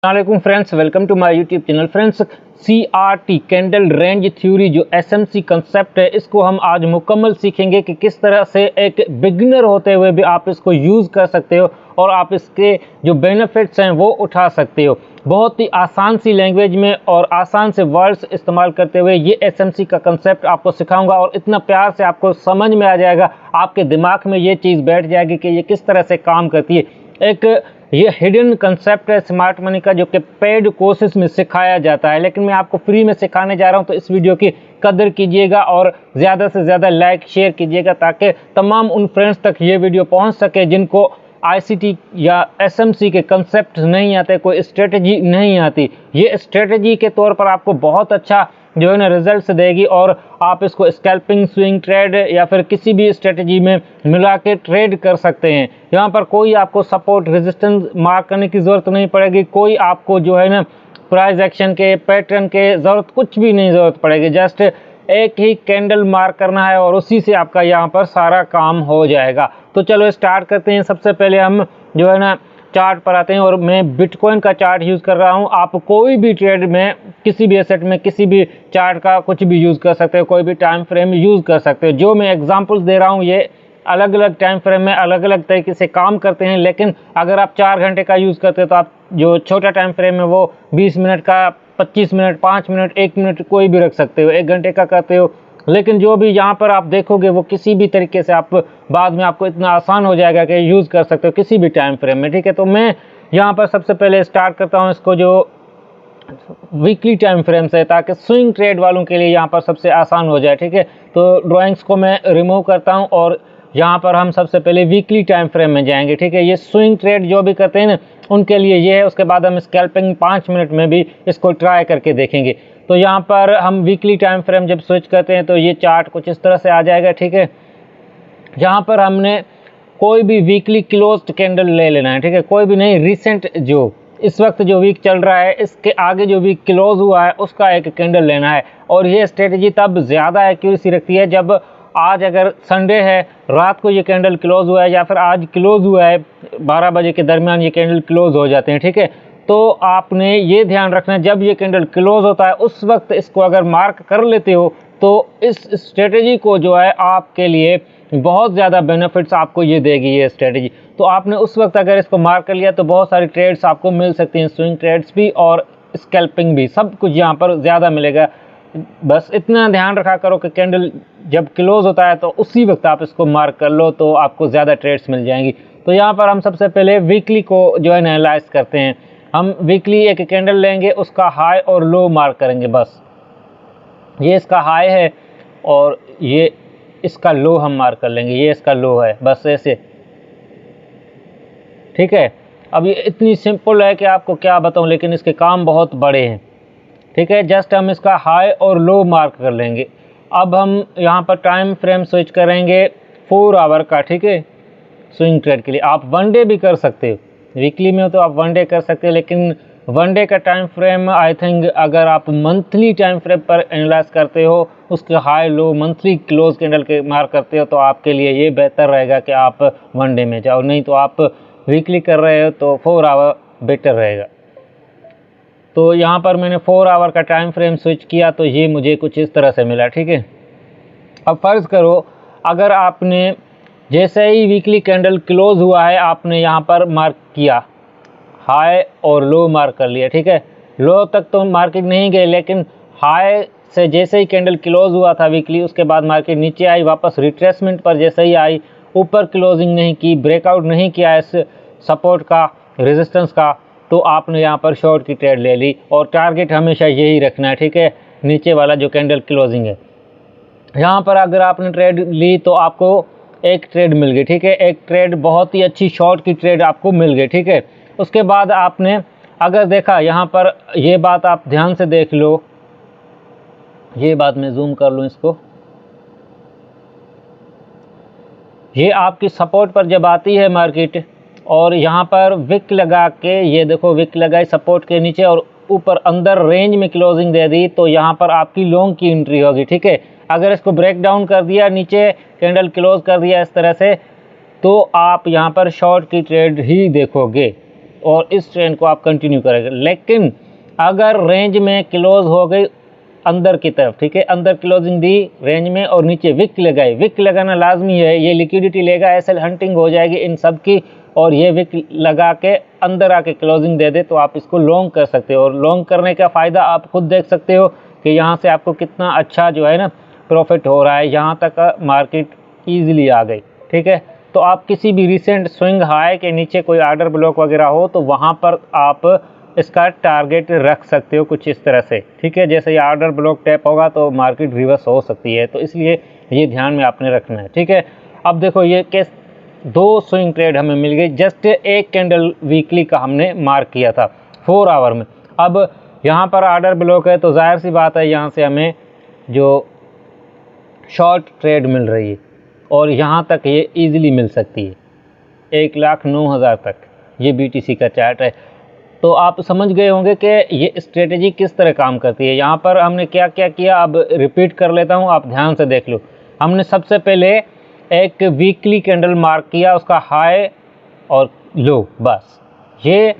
अस्सलामुअलैकुम friends, welcome to my YouTube channel. Friends, CRT candle range theory जो SMC concept है, इसको हम आज मुकम्मल सीखेंगे कि किस तरह से एक बिगिनर होते हुए भी आप इसको यूज़ कर सकते हो और आप इसके जो बेनिफिट्स हैं वो उठा सकते हो। बहुत ही आसान सी लैंग्वेज में और आसान से वर्ड्स इस्तेमाल करते हुए ये SMC का कंसेप्ट आपको सिखाऊंगा और इतना प्यार से आपको समझ में आ जाएगा, आपके दिमाग में ये चीज़ बैठ जाएगी कि ये किस तरह से काम करती है। एक ये हिडन कंसेप्ट है स्मार्ट मनी का, जो कि पेड कोर्सेज में सिखाया जाता है, लेकिन मैं आपको फ्री में सिखाने जा रहा हूं। तो इस वीडियो की कदर कीजिएगा और ज़्यादा से ज़्यादा लाइक शेयर कीजिएगा ताकि तमाम उन फ्रेंड्स तक ये वीडियो पहुंच सके जिनको ICT या SMC के कंसेप्ट नहीं आते, कोई स्ट्रेटजी नहीं आती। ये स्ट्रेटजी के तौर पर आपको बहुत अच्छा जो है ना रिजल्ट्स देगी और आप इसको स्कैल्पिंग, स्विंग ट्रेड या फिर किसी भी स्ट्रेटजी में मिला के ट्रेड कर सकते हैं। यहाँ पर कोई आपको सपोर्ट रेजिस्टेंस मार्क करने की ज़रूरत नहीं पड़ेगी, कोई आपको जो है ना प्राइस एक्शन के पैटर्न के ज़रूरत कुछ भी नहीं ज़रूरत पड़ेगी। जस्ट एक ही कैंडल मार्क करना है और उसी से आपका यहाँ पर सारा काम हो जाएगा। तो चलो स्टार्ट करते हैं। सबसे पहले हम जो है ना चार्ट पर आते हैं और मैं बिटकॉइन का चार्ट यूज़ कर रहा हूं। आप कोई भी ट्रेड में, किसी भी एसेट में, किसी भी चार्ट का कुछ भी यूज़ कर सकते हो, कोई भी टाइम फ्रेम यूज़ कर सकते हो। जो मैं एग्जांपल्स दे रहा हूं ये अलग अलग टाइम फ्रेम में अलग अलग तरीके से काम करते हैं, लेकिन अगर आप 4 घंटे का यूज़ करते हो तो आप जो छोटा टाइम फ्रेम है वो 20 मिनट का, 25 मिनट, 5 मिनट, 1 मिनट कोई भी रख सकते हो। 1 घंटे का करते हो, लेकिन जो भी यहाँ पर आप देखोगे वो किसी भी तरीके से आप बाद में आपको इतना आसान हो जाएगा कि यूज़ कर सकते हो किसी भी टाइम फ्रेम में। ठीक है, तो मैं यहाँ पर सबसे पहले स्टार्ट करता हूँ इसको जो वीकली टाइम फ्रेम से, ताकि स्विंग ट्रेड वालों के लिए यहाँ पर सबसे आसान हो जाए। ठीक है, तो ड्राइंग्स को मैं रिमूव करता हूँ और यहाँ पर हम सबसे पहले वीकली टाइम फ्रेम में जाएंगे। ठीक है, ये स्विंग ट्रेड जो भी करते हैं ना उनके लिए ये है। उसके बाद हम स्कैल्पिंग 5 मिनट में भी इसको ट्राई करके देखेंगे। तो यहाँ पर हम वीकली टाइम फ्रेम जब स्विच करते हैं तो ये चार्ट कुछ इस तरह से आ जाएगा। ठीक है, यहाँ पर हमने कोई भी वीकली क्लोज्ड कैंडल ले लेना है। ठीक है, कोई भी नहीं, रिसेंट जो इस वक्त जो वीक चल रहा है इसके आगे जो वीक क्लोज हुआ है उसका एक कैंडल लेना है। और ये स्ट्रेटजी तब ज़्यादा एक्यूरेसी रखती है जब आज अगर संडे है, रात को ये कैंडल क्लोज हुआ है या फिर आज क्लोज हुआ है 12 बजे के दरमियान ये कैंडल क्लोज हो जाते हैं। ठीक है, तो आपने ये ध्यान रखना है जब ये कैंडल क्लोज होता है उस वक्त इसको अगर मार्क कर लेते हो तो इस स्ट्रेटजी को जो है आपके लिए बहुत ज़्यादा बेनिफिट्स आपको ये देगी ये स्ट्रेटजी। तो आपने उस वक्त अगर इसको मार्क कर लिया तो बहुत सारी ट्रेड्स आपको मिल सकती हैं, स्विंग ट्रेड्स भी और स्कैल्पिंग भी, सब कुछ यहाँ पर ज़्यादा मिलेगा। बस इतना ध्यान रखा करो कि कैंडल जब क्लोज होता है तो उसी वक्त आप इसको मार्क कर लो तो आपको ज़्यादा ट्रेड्स मिल जाएंगी। तो यहाँ पर हम सबसे पहले वीकली को जो है एनालाइज करते हैं। हम वीकली एक कैंडल लेंगे, उसका हाई और लो मार्क करेंगे। बस ये इसका हाई है और ये इसका लो हम मार्क कर लेंगे, ये इसका लो है, बस ऐसे। ठीक है, अब ये इतनी सिंपल है कि आपको क्या बताऊं, लेकिन इसके काम बहुत बड़े हैं। ठीक है, जस्ट हम इसका हाई और लो मार्क कर लेंगे। अब हम यहाँ पर टाइम फ्रेम स्विच करेंगे 4 आवर का। ठीक है, स्विंग ट्रेड के लिए आप 1 डे भी कर सकते हो, वीकली में हो तो आप 1 डे कर सकते हो, लेकिन 1 डे का टाइम फ्रेम आई थिंक अगर आप मंथली टाइम फ्रेम पर एनालाइज करते हो, उसके high low monthly close candle के मार्क करते हो, तो आपके लिए ये बेहतर रहेगा कि आप 1 डे में जाओ। नहीं तो आप वीकली कर रहे हो तो 4 आवर बेटर रहेगा। तो यहाँ पर मैंने 4 आवर का टाइम फ्रेम स्विच किया तो ये मुझे कुछ इस तरह से मिला। ठीक है, अब फ़र्ज़ करो अगर आपने जैसे ही वीकली कैंडल क्लोज हुआ है आपने यहाँ पर मार्क किया, हाई और लो मार्क कर लिया। ठीक है, लो तक तो मार्केट नहीं गई, लेकिन हाई से जैसे ही कैंडल क्लोज हुआ था वीकली, उसके बाद मार्केट नीचे आई, वापस रिट्रेसमेंट पर जैसे ही आई, ऊपर क्लोजिंग नहीं की, ब्रेकआउट नहीं किया इस सपोर्ट का, रेजिस्टेंस का, तो आपने यहाँ पर शॉर्ट की ट्रेड ले ली और टारगेट हमेशा यही रखना है। ठीक है, नीचे वाला जो कैंडल क्लोजिंग है, यहाँ पर अगर आपने ट्रेड ली तो आपको एक ट्रेड मिल गई। ठीक है, एक ट्रेड बहुत ही अच्छी शॉर्ट की ट्रेड आपको मिल गई। ठीक है, उसके बाद आपने अगर देखा, यहाँ पर ये बात आप ध्यान से देख लो, ये बात मैं जूम कर लूँ इसको, ये आपकी सपोर्ट पर जब आती है मार्केट और यहाँ पर विक लगा के, ये देखो विक लगाई सपोर्ट के नीचे और ऊपर अंदर रेंज में क्लोजिंग दे दी, तो यहाँ पर आपकी लॉन्ग की एंट्री होगी। ठीक है, अगर इसको ब्रेक डाउन कर दिया, नीचे कैंडल क्लोज कर दिया इस तरह से, तो आप यहाँ पर शॉर्ट की ट्रेड ही देखोगे। और इस ट्रेंड को आप कंटिन्यू करेंगे। लेकिन अगर रेंज में क्लोज हो गई अंदर की तरफ, ठीक है, अंदर क्लोजिंग दी रेंज में और नीचे विक लगाई, विक लगाना लाजमी है, ये लिक्विडिटी लेगा, एसएल हंटिंग हो जाएगी इन सब की, और ये विक लगा के अंदर आके क्लोजिंग दे दे तो आप इसको लॉन्ग कर सकते हो। और लॉन्ग करने का फ़ायदा आप खुद देख सकते हो कि यहाँ से आपको कितना अच्छा जो है ना प्रॉफिट हो रहा है, यहाँ तक मार्केट ईजिली आ गई, ठीक है। तो आप किसी भी रिसेंट स्विंग हाई के नीचे कोई ऑर्डर ब्लॉक वगैरह हो तो वहाँ पर आप इसका टारगेट रख सकते हो कुछ इस तरह से, ठीक है। जैसे ये ऑर्डर ब्लॉक टैप होगा तो मार्केट रिवर्स हो सकती है, तो इसलिए ये ध्यान में आपने रखना है, ठीक है। अब देखो ये केस 2 स्विंग ट्रेड हमें मिल गई, जस्ट एक कैंडल वीकली का हमने मार्क किया था 4 आवर में। अब यहाँ पर ऑर्डर ब्लॉक है तो जाहिर सी बात है यहाँ से हमें जो शॉर्ट ट्रेड मिल रही है और यहाँ तक ये ईजिली मिल सकती है 1,09,000 तक, ये BTC का चार्ट है। तो आप समझ गए होंगे कि ये स्ट्रेटेजी किस तरह काम करती है। यहाँ पर हमने क्या क्या किया, अब रिपीट कर लेता हूँ, आप ध्यान से देख लो। हमने सबसे पहले एक वीकली कैंडल मार्क किया, उसका हाई और लो, बस ये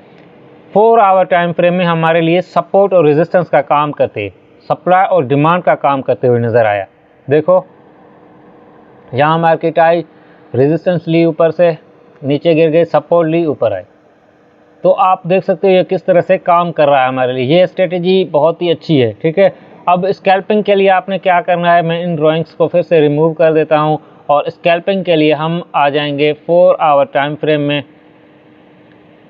4 आवर टाइम फ्रेम में हमारे लिए सपोर्ट और रेजिस्टेंस का काम करते हैं, सप्लाई और डिमांड का काम करते हुए नज़र आया। देखो यहाँ मार्केट आई, रेजिस्टेंस ली, ऊपर से नीचे गिर गई, सपोर्ट ली, ऊपर आई। तो आप देख सकते हो ये किस तरह से काम कर रहा है हमारे लिए, ये स्ट्रेटेजी बहुत ही अच्छी है, ठीक है। अब स्कैल्पिंग के लिए आपने क्या करना है, मैं इन ड्राइंग्स को फिर से रिमूव कर देता हूँ और स्कैल्पिंग के लिए हम आ जाएंगे 4 आवर टाइम फ्रेम में।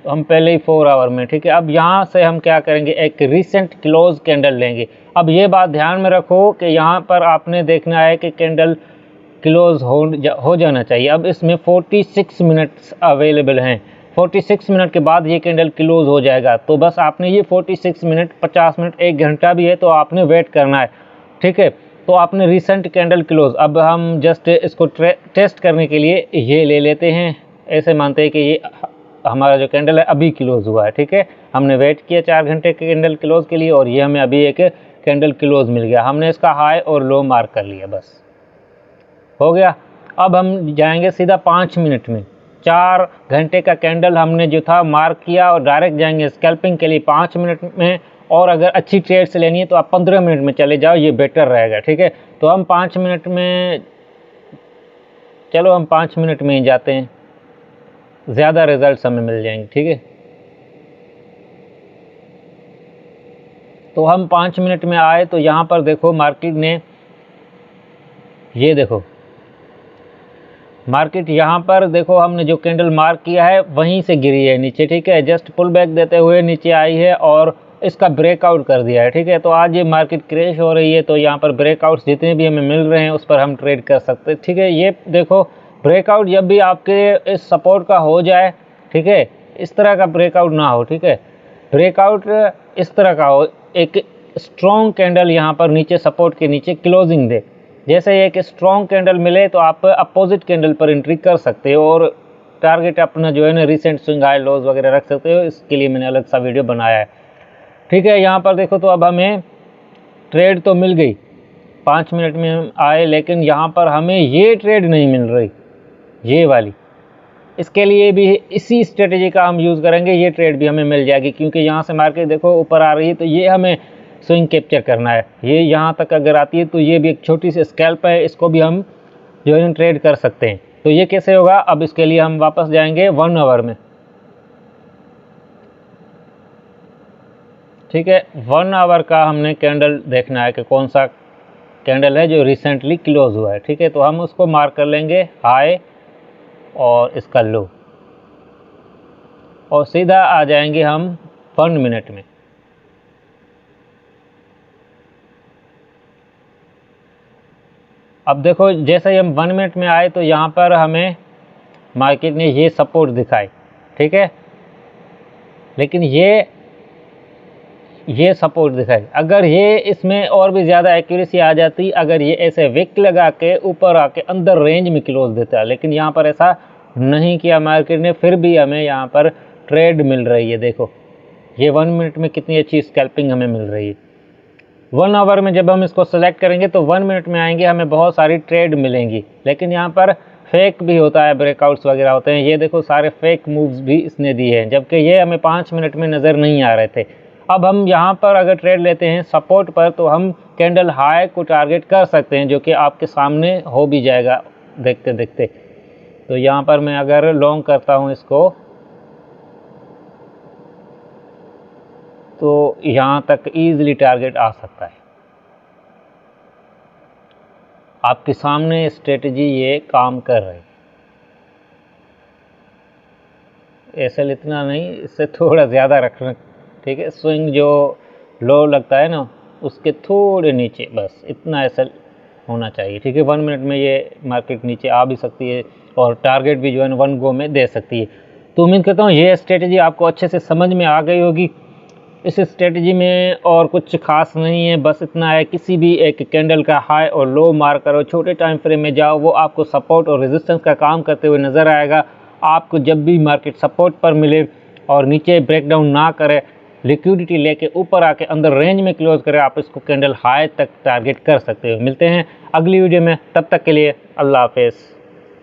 तो हम पहले ही 4 आवर में, ठीक है। अब यहाँ से हम क्या करेंगे, एक रिसेंट क्लोज कैंडल लेंगे। अब ये बात ध्यान में रखो कि यहाँ पर आपने देखना है कि कैंडल क्लोज हो जाना चाहिए। अब इसमें 46 मिनट्स अवेलेबल हैं, 46 मिनट के बाद ये कैंडल क्लोज हो जाएगा। तो बस आपने ये 46 मिनट, 50 मिनट, 1 घंटा भी है तो आपने वेट करना है, ठीक है। तो आपने रिसेंट कैंडल क्लोज, अब हम जस्ट इसको टेस्ट करने के लिए ये ले लेते हैं, ऐसे मानते हैं कि ये हमारा जो कैंडल है अभी क्लोज हुआ है, ठीक है। हमने वेट किया 4 घंटे के कैंडल क्लोज के लिए और ये हमें अभी एक कैंडल क्लोज मिल गया, हमने इसका हाई और लो मार्क कर लिया, बस हो गया। अब हम जाएंगे सीधा 5 मिनट में, 4 घंटे का कैंडल हमने जो था मार्क किया और डायरेक्ट जाएंगे स्कैल्पिंग के लिए 5 मिनट में। और अगर अच्छी ट्रेड से लेनी है तो आप 15 मिनट में चले जाओ, ये बेटर रहेगा, ठीक है। तो हम 5 मिनट में, चलो हम 5 मिनट में ही जाते हैं, ज़्यादा रिजल्ट्स हमें मिल जाएंगे, ठीक है। तो हम 5 मिनट में आए तो यहाँ पर देखो मार्केट ने, ये देखो मार्केट यहाँ पर देखो हमने जो कैंडल मार्क किया है वहीं से गिरी है नीचे, ठीक है। जस्ट पुल बैक देते हुए नीचे आई है और इसका ब्रेकआउट कर दिया है, ठीक है। तो आज ये मार्केट क्रैश हो रही है तो यहाँ पर ब्रेकआउट्स जितने भी हमें मिल रहे हैं उस पर हम ट्रेड कर सकते हैं, ठीक है। ये देखो ब्रेकआउट जब भी आपके इस सपोर्ट का हो जाए, ठीक है, इस तरह का ब्रेकआउट ना हो, ठीक है, ब्रेकआउट इस तरह का हो, एक स्ट्रॉन्ग कैंडल यहाँ पर नीचे सपोर्ट के नीचे क्लोजिंग दे। जैसे एक स्ट्रॉन्ग कैंडल मिले तो आप अपोजिट कैंडल पर एंट्री कर सकते हो और टारगेट अपना जो है ना रिसेंट स्विंग हाई लॉस वगैरह रख सकते हो। इसके लिए मैंने अलग सा वीडियो बनाया है, ठीक है। यहाँ पर देखो तो अब हमें ट्रेड तो मिल गई, 5 मिनट में हम आए, लेकिन यहाँ पर हमें ये ट्रेड नहीं मिल रही, ये वाली। इसके लिए भी इसी स्ट्रेटेजी का हम यूज़ करेंगे, ये ट्रेड भी हमें मिल जाएगी क्योंकि यहाँ से मार्केट देखो ऊपर आ रही है तो ये हमें स्विंग कैप्चर करना है। ये यहाँ तक अगर आती है तो ये भी एक छोटी सी स्कैल्प है, इसको भी हम जो है ट्रेड कर सकते हैं। तो ये कैसे होगा, अब इसके लिए हम वापस जाएंगे 1 आवर में, ठीक है। 1 आवर का हमने कैंडल देखना है कि कौन सा कैंडल है जो रिसेंटली क्लोज हुआ है, ठीक है। तो हम उसको मार्क कर लेंगे हाई और इसका लो और सीधा आ जाएंगे हम 1 मिनट में। अब देखो जैसे ही हम 1 मिनट में आए तो यहाँ पर हमें मार्केट ने ये सपोर्ट दिखाई, ठीक है, लेकिन ये सपोर्ट दिखाई। अगर ये इसमें और भी ज़्यादा एक्यूरेसी आ जाती, अगर ये ऐसे विक लगा के ऊपर आके अंदर रेंज में क्लोज देता, लेकिन यहाँ पर ऐसा नहीं किया मार्केट ने, फिर भी हमें यहाँ पर ट्रेड मिल रही है। देखो ये 1 मिनट में कितनी अच्छी स्कैल्पिंग हमें मिल रही है। 1 आवर में जब हम इसको सेलेक्ट करेंगे तो 1 मिनट में आएंगे, हमें बहुत सारी ट्रेड मिलेंगी, लेकिन यहाँ पर फेक भी होता है, ब्रेकआउट्स वगैरह होते हैं। ये देखो सारे फेक मूव्स भी इसने दिए हैं, जबकि ये हमें 5 मिनट में नज़र नहीं आ रहे थे। अब हम यहाँ पर अगर ट्रेड लेते हैं सपोर्ट पर, तो हम कैंडल हाई को टारगेट कर सकते हैं, जो कि आपके सामने हो भी जाएगा देखते देखते। तो यहाँ पर मैं अगर लॉन्ग करता हूँ इसको, तो यहाँ तक ईज़िली टारगेट आ सकता है। आपके सामने स्ट्रेटजी ये काम कर रही है। एसएल इतना नहीं, इससे थोड़ा ज़्यादा रखना, ठीक है। स्विंग जो लो लगता है ना, उसके थोड़े नीचे बस इतना एसएल होना चाहिए, ठीक है। 1 मिनट में ये मार्केट नीचे आ भी सकती है और टारगेट भी जो है 1 गो में दे सकती है। तो उम्मीद करता हूँ ये स्ट्रेटजी आपको अच्छे से समझ में आ गई होगी। इस स्ट्रेटजी में और कुछ खास नहीं है, बस इतना है, किसी भी एक कैंडल का हाई और लो मार्क करो, छोटे टाइम फ्रेम में जाओ, वो आपको सपोर्ट और रेजिस्टेंस का काम करते हुए नज़र आएगा। आपको जब भी मार्केट सपोर्ट पर मिले और नीचे ब्रेकडाउन ना करे, लिक्विडिटी लेके ऊपर आके अंदर रेंज में क्लोज करे, आप इसको कैंडल हाई तक टारगेट कर सकते हो। मिलते हैं अगली वीडियो में, तब तक के लिए अल्लाह हाफिज़।